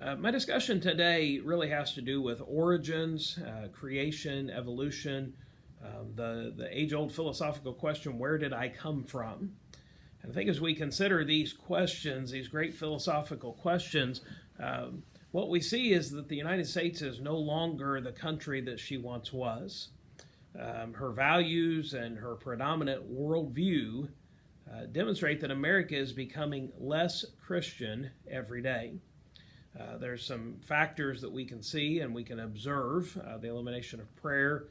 My discussion today really has to do with origins, creation, evolution, the age-old philosophical question, where did I come from? And I think as we consider these questions, these great philosophical questions, what we see is that the United States is no longer the country that she once was. Her values and her predominant worldview demonstrate that America is becoming less Christian every day. There's some factors that we can see and we can observe, the elimination of prayer,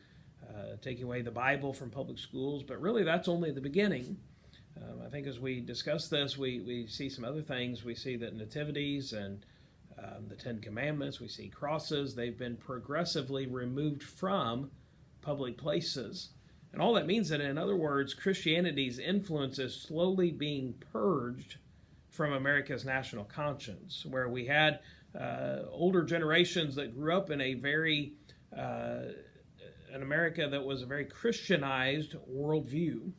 taking away the Bible from public schools, but really that's only the beginning. I think as we discuss this, we see some other things. We see that nativities and the Ten Commandments, we see crosses, they've been progressively removed from public places. And all that means that, in other words, Christianity's influence is slowly being purged from America's national conscience, where we had older generations that grew up in an America that was a very Christianized worldview.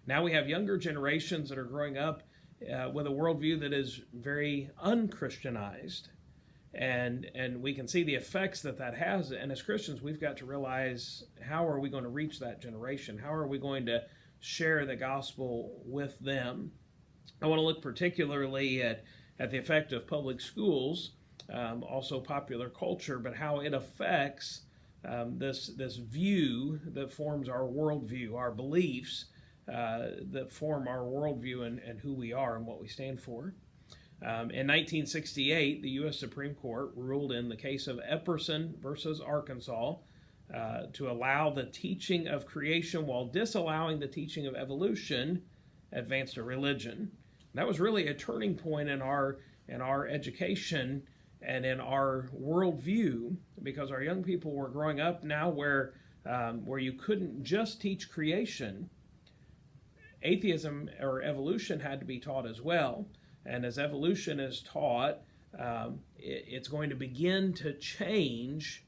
Now we have younger generations that are growing up with a worldview that is very unchristianized. And we can see the effects that has. And as Christians, we've got to realize, how are we going to reach that generation? How are we going to share the gospel with them? I want to look particularly at the effect of public schools, also popular culture, but how it affects this view that forms our worldview, our beliefs that form our worldview and who we are and what we stand for. In 1968, the U.S. Supreme Court ruled in the case of Epperson versus Arkansas to allow the teaching of creation while disallowing the teaching of evolution advanced a religion. And that was really a turning point in our education and in our worldview, because our young people were growing up now where you couldn't just teach creation. Atheism or evolution had to be taught as well. And as evolution is taught, it's going to begin to change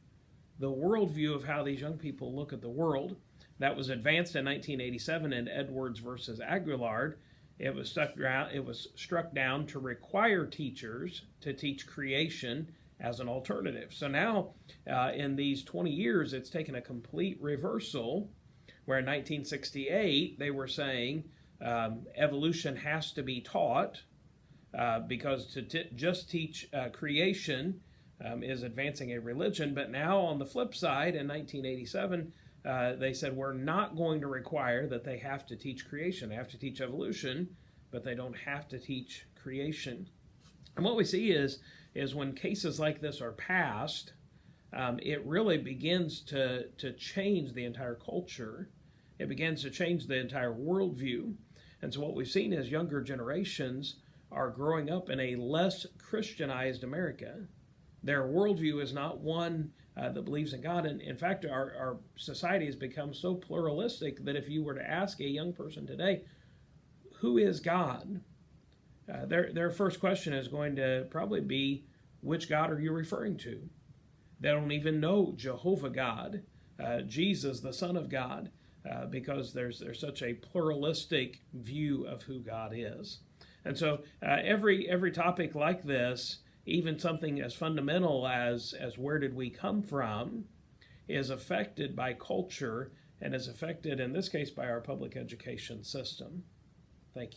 the worldview of how these young people look at the world. That was advanced in 1987 in Edwards versus Aguillard. It was struck down to require teachers to teach creation as an alternative. So now, in these 20 years, it's taken a complete reversal, where in 1968 they were saying evolution has to be taught, because to just teach creation is advancing a religion. But now on the flip side, in 1987, they said we're not going to require that they have to teach creation. They have to teach evolution, but they don't have to teach creation. And what we see is when cases like this are passed, it really begins to change the entire culture. It begins to change the entire worldview. And so what we've seen is younger generations are growing up in a less Christianized America. Their worldview is not one that believes in God. And in fact, our society has become so pluralistic that if you were to ask a young person today, who is God? Their first question is going to probably be, which God are you referring to? They don't even know Jehovah God, Jesus, the Son of God, because there's such a pluralistic view of who God is. And so every topic like this, even something as fundamental as where did we come from, is affected by culture and is affected, in this case, by our public education system. Thank you.